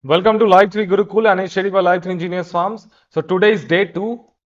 Welcome to Live 3 Gurukul and initiated by Live 3 Engineers Farms. So today is day 2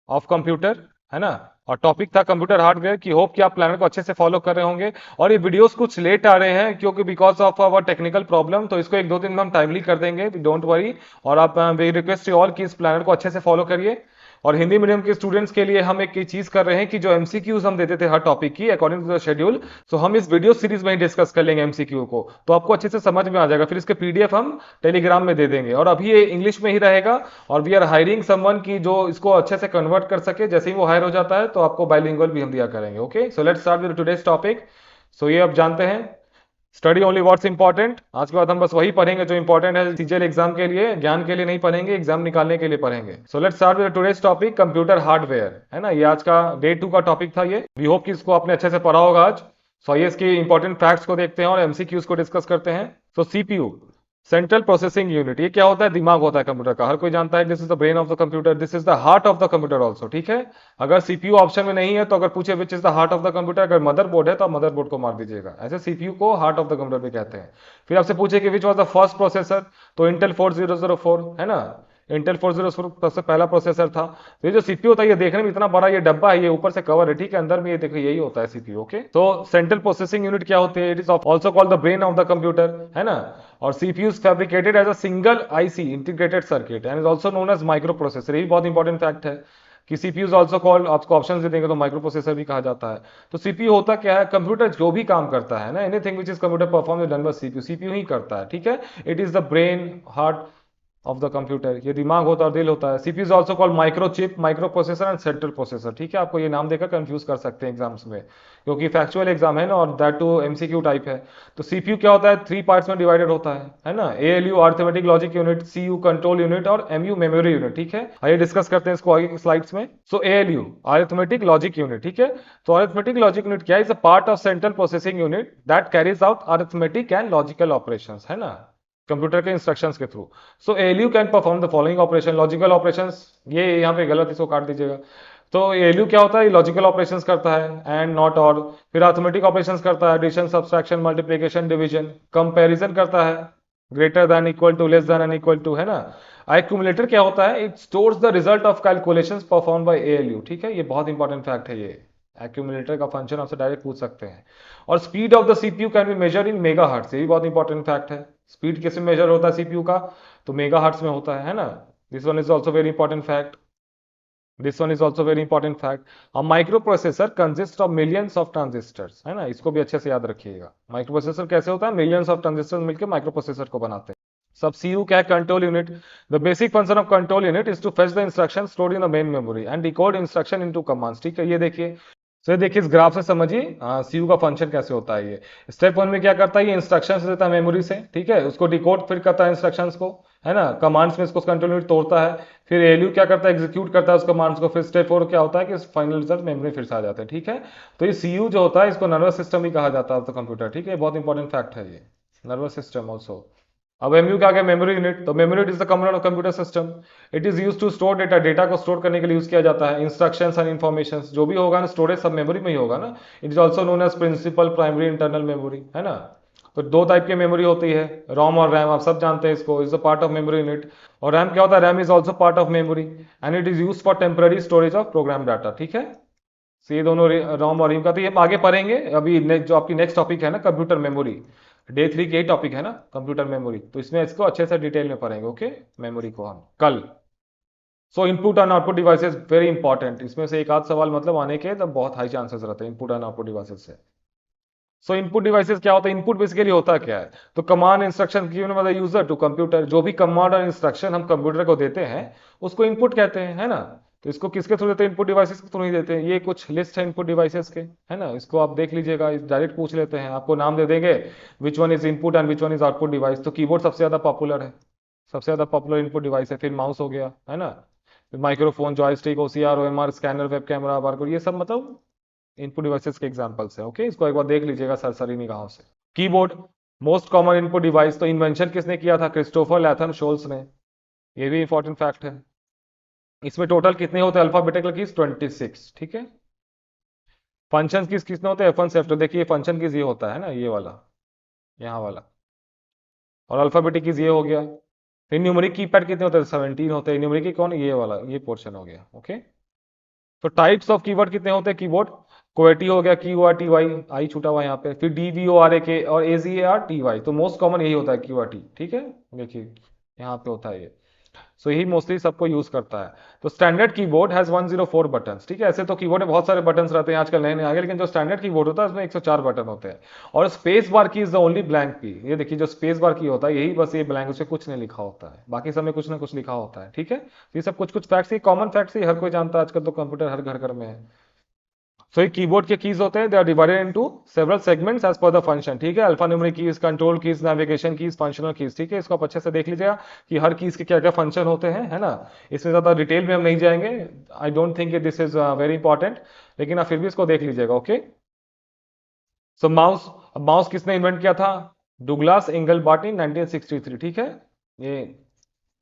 of computer, है ना। और topic था computer hardware की। Hope कि आप प्लानर को अच्छे से फॉलो कर रहे होंगे। और ये वीडियोस कुछ लेट आ रहे हैं क्योंकि because of our technical problem, तो इसको एक दो दिन में हम टाइमली कर देंगे, डोंट वरी। और आप वी रिक्वेस्ट यू ऑल कि इस प्लानर को अच्छे से फॉलो करिए। और हिंदी मीडियम के स्टूडेंट्स के लिए हम एक चीज कर रहे हैं कि जो एमसीक्यूज हम देते थे हर टॉपिक की अकॉर्डिंग टू द शेड्यूल, सो हम इस वीडियो सीरीज में ही डिस्कस कर लेंगे एमसीक्यू को, तो आपको अच्छे से समझ में आ जाएगा। फिर इसके पीडीएफ हम टेलीग्राम में दे देंगे। और अभी ये इंग्लिश में ही रहेगा और वी आर हायरिंग समवन की जो इसको अच्छे से कन्वर्ट कर सके। जैसे ही वो हायर हो जाता है तो आपको बाइलिंगुअल भी हम दिया करेंगे। Okay, so let's start with today's topic. So ये अब जानते हैं स्टडी ओनली व्हाट्स इंपॉर्टेंट। आज के बाद हम बस वही पढ़ेंगे जो इंपॉर्टेंट है सीजीएल एग्जाम के लिए, ज्ञान के लिए नहीं पढ़ेंगे, एग्जाम निकालने के लिए पढ़ेंगे। सो let's start with today's topic computer hardware, है ना। ये आज का डे 2 का टॉपिक था। ये वी होप कि इसको आपने अच्छे से पढ़ा होगा आज। सो ये इसकी इंपॉर्टेंट फैक्ट्स को देखते हैं और एमसीक्यूज को डिस्कस करते हैं। सो सीपीयू, सेंट्रल प्रोसेसिंग यूनिट, ये क्या होता है? दिमाग होता है कंप्यूटर का। हर कोई जानता है this is the brain of the computer, this is the heart of the computer also. ठीक है, अगर सीपीयू ऑप्शन में नहीं है तो अगर पूछे which is the heart of the computer, अगर मदरबोर्ड है तो आप मदरबोर्ड को मार दीजिएगा। ऐसे सीपीयू को हार्ट ऑफ द कंप्यूटर भी कहते हैं। फिर आपसे पूछे कि which was the first processor, तो इंटेल 4004, है ना। इंटेल 4004 सबसे पहला प्रोसेसर था। तो ये जो सीपीयू होता है ये देखने में इतना बड़ा ये डब्बा है, ये ऊपर से कवर है, ठीक है, अंदर में ये देखो यही होता है सीपीयू। ओके, तो सेंट्रल प्रोसेसिंग यूनिट क्या होती है? It is also called the brain of the computer, है ना। और CPU is fabricated as a single IC integrated circuit and is also known as microprocessor. ये भी बहुत इंपॉर्टेंट फैक्ट है कि सीपीयू इज ऑल्सो कॉल्ड, आपको option दे देंगे तो माइक्रो प्रोसेसर भी कहा जाता है। तो सीपीयू होता क्या है? कंप्यूटर जो भी काम करता है ना, anything which is computer perform is done by CPU, CPU ही करता है। ठीक है, it is the brain heart of the computer, ये दिमाग होता है और दिल होता है। CPU is also called microchip, microprocessor and central processor. ठीक है, आपको ये नाम देकर कंफ्यूज कर सकते हैं एग्जाम्स में, क्योंकि फैक्चुअल एग्जाम है ना और दैट टू एमसीक्यू टाइप है। तो सीपीयू क्या होता है? 3 पार्ट्स में डिवाइडेड होता है ना। ALU arithmetic logic unit, CU control unit और एमयू मेमोरी यूनिट। ठीक है, आइए डिस्कस करते हैं इसको आगे की स्लाइड्स में। सो एएलयू अरिथमेटिक लॉजिक यूनिट, ठीक है। तो अरिथमेटिक लॉजिक यूनिट क्या है? Is a part of central processing unit that carries out arithmetic and logical operations, है ना, कंप्यूटर के इंस्ट्रक्शंस के through. So ALU can perform the following operation, logical operations, ये यहाँ पे गलत, इसको काट दीजिएगा। तो एएलयू क्या होता है? लॉजिकल ऑपरेशंस करता है एंड नॉट और। फिर अरिथमेटिक ऑपरेशंस करता है, addition subtraction multiplication division. Comparison करता है, greater than equal to less than and equal to, है ना। एक्यूमुलेटर क्या होता है? It stores the result of calculations perform by ALU. ठीक है, ये बहुत इंपॉर्टेंट फैक्ट है। ये एक्यूमुलेटर का फंक्शन आपसे डायरेक्ट पूछ सकते हैं। और speed of the CPU can be measure in megahertz, ये भी बहुत इंपॉर्टेंट फैक्ट है। स्पीड कैसे मेजर होता है सीपीयू का? तो मेगा हर्ट्ज में होता है ना। This one is also very important fact. This one is also very important fact. A micro processor consist of millions of transistors, है ना, इसको भी अच्छे से याद रखिएगा। माइक्रो प्रोसेसर कैसे होता है? मिलियंस ऑफ ट्रांजिस्टर्स मिलकर माइक्रो प्रोसेसर को बनाते हैं। सब सीयू क्या है? Control unit. The basic function of control unit is to fetch the instruction stored in the main memory and decode instruction into commands. ठीक है, ये देखिए। तो देखिए इस ग्राफ से समझिए सीयू का फंक्शन कैसे होता है। ये स्टेप 1 में क्या करता है? ये इंस्ट्रक्शंस देता है मेमोरी से, ठीक है, उसको डिकोड फिर करता है इंस्ट्रक्शंस को, है ना, कमांड्स में इसको कंट्रोल यूनिट तोड़ता है। फिर एएलयू क्या करता है? एग्जीक्यूट करता है उस कमांड्स को। फिर स्टेप 4 क्या होता है कि फाइनल रिजल्ट मेमोरी फिर से आ जाता है। ठीक है, तो ये सीयू जो होता है इसको नर्वस सिस्टम भी कहा जाता है तो कंप्यूटर। ठीक है, बहुत इंपॉर्टेंट फैक्ट है ये, नर्वस सिस्टम ऑल्सो। अब एमयू क्या है? Memory unit. तो memory unit is the component of computer system. It is use to store data, data को स्टोर करने के लिए यूज किया जाता है। इंस्ट्रक्शंस एंड इन्फॉर्मेशन जो भी होगा ना, स्टोरेज सब मेमोरी में ही होगा ना। It is also known as principal primary internal memory, है ना। तो दो टाइप की मेमोरी होती है, रोम और रैम, आप सब जानते हैं इसको। Is a part of memory unit. और रैम क्या होता है? RAM is also part of memory and it is use for temporary storage of program data. ठीक है, तो ये दोनों रोम और रैम का तो ये आगे पढ़ेंगे। अभी जो आपकी नेक्स्ट टॉपिक है ना कंप्यूटर मेमोरी, डे 3 की यही टॉपिक है ना कंप्यूटर मेमोरी, तो इसमें इसको अच्छे से डिटेल में पढ़ेंगे। ओके, मेमोरी को हम कल। सो input and output devices very important, इसमें से एक आध सवाल मतलब आने के तो बहुत हाई चांसेस रहते हैं इनपुट एंड आउटपुट डिवाइसेस से। सो इनपुट डिवाइसेस क्या होता है? इनपुट बेसिकली होता क्या है? तो command instruction given by the user to computer, जो भी कमांड और इंस्ट्रक्शन हम कंप्यूटर को देते हैं उसको इनपुट कहते हैं, है ना। तो इसको किसके थ्रू देते हैं? इनपुट डिवाइसेस के थ्रू ही देते हैं। ये कुछ लिस्ट है इनपुट डिवाइसेस के, है ना, इसको आप देख लीजिएगा, डायरेक्ट पूछ लेते हैं, आपको नाम दे देंगे which one is input and which one is output device. तो कीबोर्ड सबसे ज्यादा पॉपुलर है, सबसे ज्यादा पॉपुलर इनपुट डिवाइस है। फिर माउस हो गया, है ना, फिर microphone, joystick, OCR, OMR, scanner, web camera, barcode, ये सब मतलब इनपुट डिवाइसेस के एग्जांपल्स है। ओके, इसको एक बार देख लीजिएगा सरसरी निगाहों से। Keyboard most common input device, तो इन्वेंशन किसने किया था? क्रिस्टोफर लैथम शोल्स ने, ये भी इंपॉर्टेंट फैक्ट है। इसमें टोटल कितने होते हैं अल्फाबेटिकल कीज? 26। ठीक है, फंक्शन कीज कितने होते हैं? F1 से F2। देखिए फंक्शन कीज ये होता है ना, ये वाला, यहाँ वाला। और अल्फाबेटिक कीज ये हो गया, फिर न्यूमेरिक कीपैड कितने होते हैं? 17 होते हैं। न्यूमेरिक कौन? ये वाला, ये पोर्शन हो गया। ओके, तो टाइप्स ऑफ कीवर्ड कितने होते हैं? कीबोर्ड क्वेटी हो गया, क्यू आर टी वाई, आई छूटा हुआ यहाँ पे, फिर D V O R A के और ए जी ए आर टी वाई, तो मोस्ट कॉमन यही होता है क्यू आर टी। ठीक है, देखिए यहाँ पे होता है ये। सो यही मोस्टली सबको यूज करता है। तो स्टैंडर्ड कीबोर्ड हैज 104 बटन्स। ठीक है, ऐसे तो कीबोर्ड में बहुत सारे बटन्स रहते हैं, आजकल नए नए आगे, लेकिन जो स्टैंडर्ड कीबोर्ड होता है उसमें 104 बटन होते हैं। और स्पेस बार की इज द ओनली ब्लैंक की। ये देखिए जो स्पेस बार की होता है यही बस ये ब्लैंक, उसमें कुछ नहीं लिखा होता है, बाकी सब में कुछ ना कुछ लिखा होता है। ठीक है, तो ये सब कुछ कुछ फैक्ट्स, ये कॉमन फैक्ट्स ही हर कोई जानता है, आजकल तो कंप्यूटर हर घर घर में है। सो ये कीबोर्ड के कीज होते हैं, they are divided into several segments as per the function. ठीक है, alphanumeric keys, control keys, navigation keys, functional keys. ठीक है, इसको आप अच्छे से देख लीजिएगा कि हर कीज के क्या क्या फंक्शन होते हैं, है ना। इसमें ज्यादा डिटेल में हम नहीं जाएंगे, I don't think this is very important, लेकिन आप फिर भी इसको देख लीजिएगा। ओके, सो माउस, अब माउस किसने इन्वेंट किया था? डुगलास एंगलबर्ट इन 1963। ठीक है, ये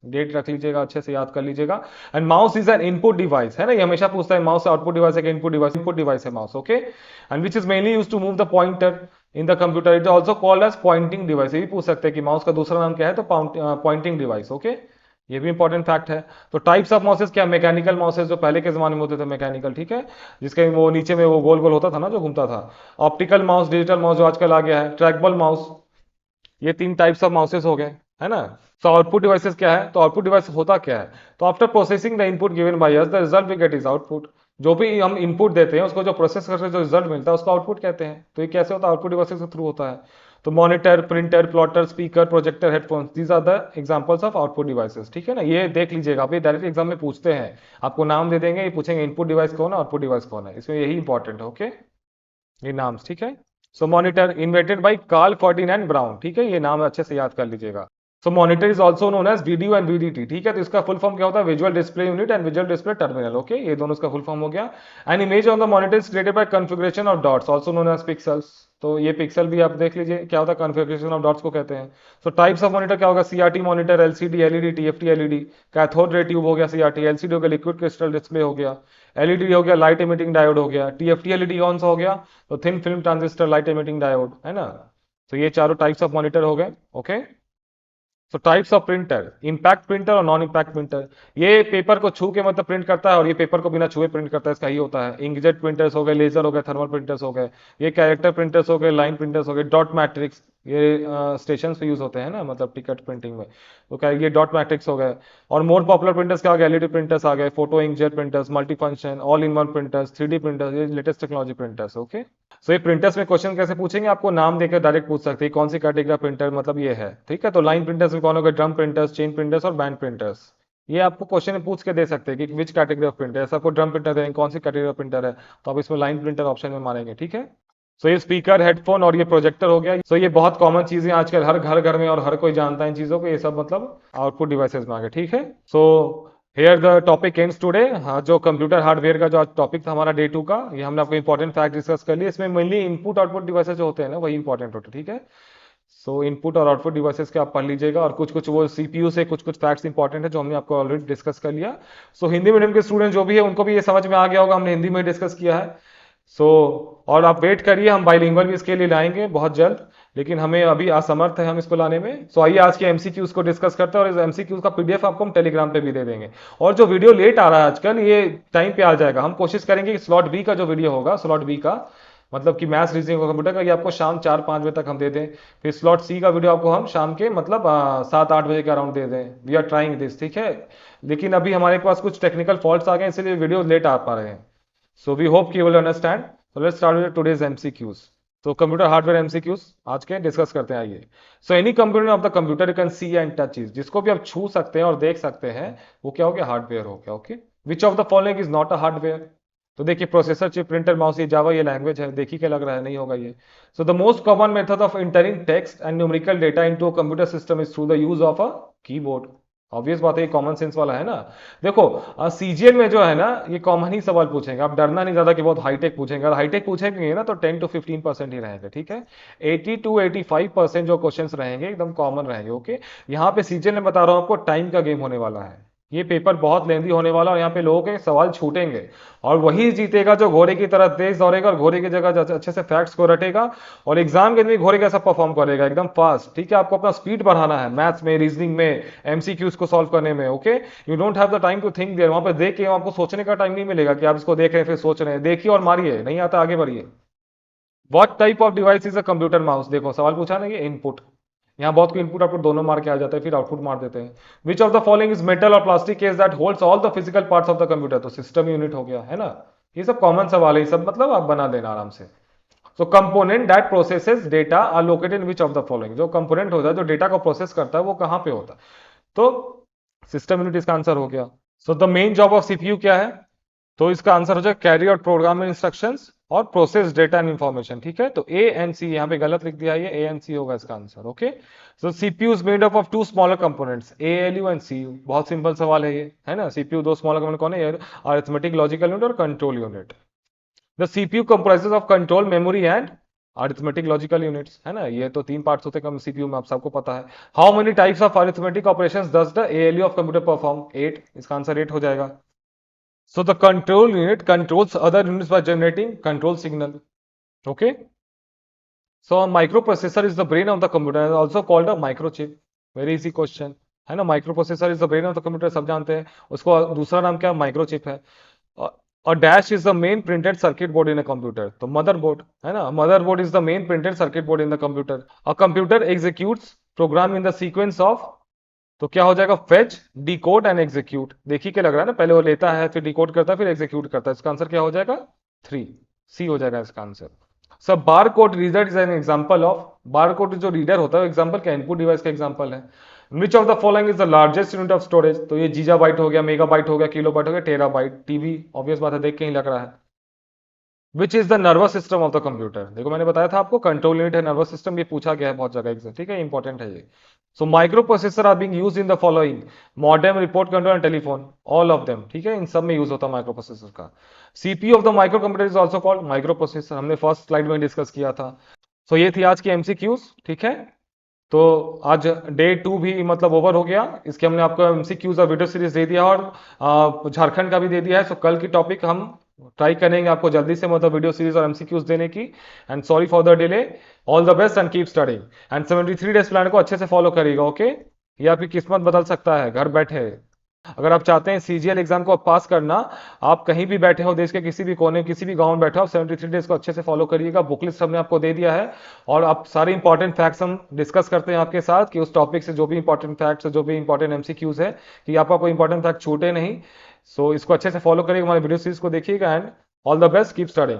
डेट रख लीजिएगा, अच्छे से याद कर लीजिएगा। And mouse is an input device, है ना, ये हमेशा पूछता है माउस आउटपुट डिवाइस है कि इनपुट डिवाइस? इनपुट डिवाइस है mouse. Okay, and which is mainly use to move the pointer in the computer. It also called as pointing device. ये भी पूछ सकते हैं कि माउस का दूसरा नाम क्या है, तो पॉइंटिंग डिवाइस। ओके, ये भी इंपॉर्टेंट फैक्ट है। तो टाइप्स ऑफ माउसेस क्या? मैकेनिकल माउसेस जो पहले के जमाने में होते थे, मैकेनिकल। ठीक है, जिसके वो नीचे में वो गोल गोल होता था ना, जो घूमता था। ऑप्टिकल माउस, डिजिटल माउस जो आजकल आ गया है, ट्रैकबल माउस। ये तीन टाइप्स ऑफ माउसेस हो गए, है ना। तो आउटपुट डिवाइसेस क्या है? तो आउटपुट डिवाइस होता क्या है? तो after processing the input given by us, the result we get is output. जो भी हम इनपुट देते हैं उसको जो प्रोसेस करके जो रिजल्ट मिलता है उसको आउटपुट कहते हैं। तो ये कैसे होता है? आउटपुट डिवाइसेस के थ्रू होता है। तो monitor, printer, plotter, speaker, projector, headphones, these are the examples of output devices. ठीक है ना, ये देख लीजिएगा, आप ये डायरेक्ट एग्जाम में पूछते हैं, आपको नाम दे देंगे, ये पूछेंगे इनपुट डिवाइस कौन है, आउटपुट डिवाइस कौन है, इसमें यही इंपॉर्टेंट है। ओके, ये नाम। ठीक है, so monitor invented by Karl Ferdinand Braun. ठीक है, ये नाम अच्छे से याद कर लीजिएगा। So monitor is also known as video and VDT. ठीक है, तो इसका फुल फॉर्म क्या होता है? Visual display unit and visual display terminal. Okay, ये दोनों इसका फुल फॉर्म हो गया। And image on the monitor is created by configuration of dots, also known as pixels. तो ये पिक्सल भी आप देख लीजिए क्या होता है, कॉन्फ़िगरेशन ऑफ डॉट्स को कहते हैं। सो टाइप्स ऑफ मॉनिटर क्या होगा? CRT monitor, LCD, LED, TFT LED. Cathode ray tube हो गया सीआरटी, एलसीडी हो गया लिक्विड क्रिस्टल डिस्प्ले हो गया, एलईडी हो गया लाइट इमिटिंग डायोड हो गया, टीएफटी एलईडी कौन सा हो गया? तो thin film transistor light emitting diode, है ना। तो ये चारों टाइप्स ऑफ मॉनिटर हो गए। Okay, so types of printer, impact printer और नॉन इंपैक्ट प्रिंटर। ये पेपर को छू के मतलब प्रिंट करता है, और ये पेपर को बिना छुए प्रिंट करता है, इसका ही होता है। इंकजेट प्रिंटर्स हो गए, लेजर हो गए, थर्मल प्रिंटर्स हो गए, ये कैरेक्टर प्रिंटर्स हो गए, लाइन प्रिंटर्स हो गए, डॉट मैट्रिक्स, ये स्टेशन पे यूज होते हैं ना, मतलब टिकट प्रिंटिंग में। तो क्या ये डॉट मैट्रिक्स हो गए। और मोर पॉपुलर प्रिंटर्स क्या हो गए? एलईडी प्रिंटर्स आ गए, photo inkjet printers, multi function, all in one printers, 3D printers, ये लेटेस्ट टेक्नोलॉजी प्रिंटर्स। ओके, सो ये प्रिंटर्स में क्वेश्चन कैसे पूछेंगे? आपको नाम देकर डायरेक्ट पूछ सकते हैं कौन सी कैटेगरी प्रिंटर, मतलब ये है। ठीक है, तो लाइन प्रिंटर्स में कौन हो गए? ड्रम प्रिंटर्स, चेन प्रिंटर्स और बैंड प्रिंटर्स। ये आपको क्वेश्चन में पूछ के दे सकते हैं कि विच कैटेगरी ऑफ प्रिंटर। ऐसा आपको ड्रम प्रिंटर देंगे, कौन सी कैटेगरी ऑफ प्रिंटर है, तो आप इसमें लाइन प्रिंटर ऑप्शन में मारेंगे। ठीक है, सो ये स्पीकर, हेडफोन और ये प्रोजेक्टर हो गया। सो ये बहुत कॉमन चीजें आजकल हर घर घर में, और हर कोई जानता है इन चीजों को, ये सब मतलब आउटपुट डिवाइसेस में आ गए। ठीक है, so here the topic ends today. हाँ, जो कंप्यूटर हार्डवेयर का जो टॉपिक था हमारा डे 2 का, ये हमने आपको इंपॉर्टेंट फैक्ट डिस्कस कर लिया। इसमें मेनली इनपुट आउटपुट डिवाइसेस जो होते हैं ना, वही इंपॉर्टेंट होते हैं। ठीक है, सो इनपुट और आउटपुट डिवाइसेस के आप पढ़ लीजिएगा, और कुछ कुछ वो सीपीयू से कुछ कुछ फैक्ट्स इंपॉर्टेंट है जो हमने आपको ऑलरेडी डिस्कस कर लिया। सो हिंदी मीडियम के स्टूडेंट जो भी है उनको भी ये समझ में आ गया होगा, हमने हिंदी में डिस्कस किया है। सो और आप वेट करिए, हम बाइलिंगुअल भी इसके लिए लाएंगे बहुत जल्द, लेकिन हमें अभी असमर्थ है हम इसको लाने में। सो आइए आज के एमसीक्यूज को डिस्कस करते हैं, और इस एमसीक्यूज का पीडीएफ आपको हम टेलीग्राम पे भी दे देंगे। और जो वीडियो लेट आ रहा है आजकल, ये टाइम पे आ जाएगा। हम कोशिश करेंगे कि स्लॉट बी का जो वीडियो होगा, स्लॉट बी का मतलब कि मैथ्स रीजनिंग कंप्यूटर का, ये आपको शाम 4-5 बजे तक हम दे दें। फिर स्लॉट सी का वीडियो आपको हम शाम के मतलब 7-8 बजे के अराउंड दे दें। We are trying this. ठीक है, लेकिन अभी हमारे पास कुछ टेक्निकल फॉल्ट्स आ गए, इसलिए वीडियो लेट आ पा रहे हैं। सो वी होप कि you will understand. So let's start with today's MCQs. तो कंप्यूटर हार्डवेयर एमसीक्यूज आज के डिस्कस करते हैं, आइए। So any computer of the computer you can see and touch is, जिसको भी आप छू सकते हैं और देख सकते हैं, वो क्या हो गया? हार्डवेयर हो गया। Okay, which of the following is not a hardware? तो देखिए, प्रोसेसर, चिप, प्रिंटर, माउस, ये जावा, ये लैंग्वेज है, देखिए क्या लग रहा है, नहीं होगा ये। So the most common method of entering text and numerical data into a computer system is through the use of a keyboard. Obvious बात है, ये कॉमन सेंस वाला है ना। देखो, सीजीएल में जो है ना, ये कॉमन ही सवाल पूछेंगे, आप डरना नहीं ज्यादा कि बहुत हाईटेक पूछेंगे। अगर हाईटेक पूछेंगे ना तो 10 to 15% ही रहेंगे। ठीक है, 80 to 85% जो क्वेश्चंस रहेंगे एकदम कॉमन रहेंगे। ओके, यहाँ पे सीजीएल में बता रहा हूँ आपको, टाइम का गेम होने वाला है। ये पेपर बहुत लेंदी होने वाला और यहाँ पे लोगों के सवाल छूटेंगे और वही जीतेगा जो घोड़े की तरह तेज दौड़ेगा और घोड़े की जगह अच्छे से फैक्ट्स को रटेगा और एग्जाम के दिन भी घोड़े कैसा परफॉर्म करेगा, एकदम फास्ट। ठीक है, आपको अपना स्पीड बढ़ाना है मैथ्स में, रीजनिंग में, एमसीक्यूज को सॉल्व करने में। Okay, you don't have the time to think there, वहां पे देख के आपको सोचने का टाइम नहीं मिलेगा कि आप इसको देख रहे हैं फिर सोच रहे हैं। देखिए और मारिए, नहीं आता आगे बढ़िए। What type of device is a computer mouse? देखो सवाल पूछा ना, ये इनपुट, यहाँ बहुत को इनपुट आउटपुट दोनों मार के आ जाता है, फिर आउटपुट मार देते हैं। Which of the following is metal और plastic case that holds all the physical parts of the computer? तो सिस्टम यूनिट हो गया है ना। ये सब कॉमन सवाल है, ये सब मतलब आप बना लेना आराम से। So component that processes data are located in which of the following? जो कंपोनेंट होता है जो डेटा को प्रोसेस करता है वो कहां पे होता है? तो सिस्टम यूनिट इसका आंसर हो गया। So the main job of CPU क्या है? तो इसका आंसर हो जाएगा कैरी आउट प्रोग्रामिंग इंस्ट्रक्शंस और प्रोसेस डेटा एंड इंफॉर्मेशन। ठीक है, तो ए एंड सी यहाँ पे गलत लिख दिया, ये ए एंड सी होगा इसका answer. Okay, so CPU is made up of two smaller components, ALU and CU. बहुत सिंपल सवाल है ये, है ना। सीपीयू दो स्मॉलर कंपोनेंट कौन है? अरिथमेटिक लॉजिकल यूनिट और control unit. The CPU comprises of control memory and arithmetic logical units, है ना। ये तो तीन पार्ट्स होते हैं सीपीयू में, आप सबको पता है। How many types of arithmetic operations does the ALU of computer perform? 8, इसका आंसर 8 हो जाएगा। So the control unit controls other units by generating control signal. Okay. So a microprocessor is the brain of the computer, also called a microchip. Very easy question, है ना। microprocessor is the brain of the computer, सब जानते हैं। उसको दूसरा नाम क्या? Microchip है। A dash is the main printed circuit board in a computer. तो motherboard, है ना। motherboard is the main printed circuit board in the computer. A computer executes program in the sequence of, तो क्या हो जाएगा? Fetch, decode and execute. देखिए क्या लग रहा है ना, पहले वो लेता है फिर डिकोड करता है फिर एग्जीक्यूट करता है। इसका आंसर क्या हो जाएगा? 3, सी हो जाएगा इसका आंसर। सब bar code reader is an example of, bar code जो रीडर होता है एग्जांपल क्या? इनपुट डिवाइस का एग्जांपल है। विच of the following is the largest unit of storage? तो ये जीजा बाइट हो गया, मेगा बाइट हो गया, किलो बाइट हो गया, टेरा बाइट। टीबी ऑब्वियस बात है, देख के ही लग रहा है। Which is the nervous system of the computer? देखो मैंने बताया था आपको कंट्रोल यूनिट है नर्वस सिस्टम, ये पूछा गया है बहुत जगह एग्जाम। ठीक है, इंपॉर्टेंट है ये। So microprocessor are being used in the following: modem, report control and telephone, all of them. ठीक है, इन सब में यूज होता है माइक्रो प्रोसेसर का। CPU of the microcomputer is also called microprocessor, हमने फर्स्ट स्लाइड में डिस्कस किया था। सो ये थी आज की एमसीक्यूज। ठीक है, तो आज डे 2 भी मतलब ओवर हो गया। इसके हमने आपको एमसीक्यूज और वीडियो सीरीज दे दिया और झारखंड का भी दे दिया है। सो कल की टॉपिक हम ट्राई करेंगे आपको जल्दी से मतलब वीडियो सीरीज और एमसीक्यूज देने की। And sorry for the delay, all the best and keep studying. And 73 days plan को अच्छे से फॉलो करिएगा। ओके, ये आपकी किस्मत बदल सकता है घर बैठे। अगर आप चाहते हैं सीजीएल एग्जाम को पास करना, आप कहीं भी बैठे हो, देश के किसी भी कोने किसी भी गांव में बैठे हो, आप 73 डेज को अच्छे से फॉलो करिएगा। बुक लिस्ट हमने आपको दे दिया है और आप सारे इंपॉर्टेंट फैक्ट्स हम डिस्कस करते हैं आपके साथ कि उस टॉपिक से जो भी इंपॉर्टेंट फैक्ट्स जो भी इंपॉर्टेंट एमसीक्यूज है कि आपका कोई इंपॉर्टेंट फैक्ट छूटे नहीं। सो इसको अच्छे से फॉलो करिएगा, हमारे वीडियो सीरीज को देखिएगा and all the best, keep studying.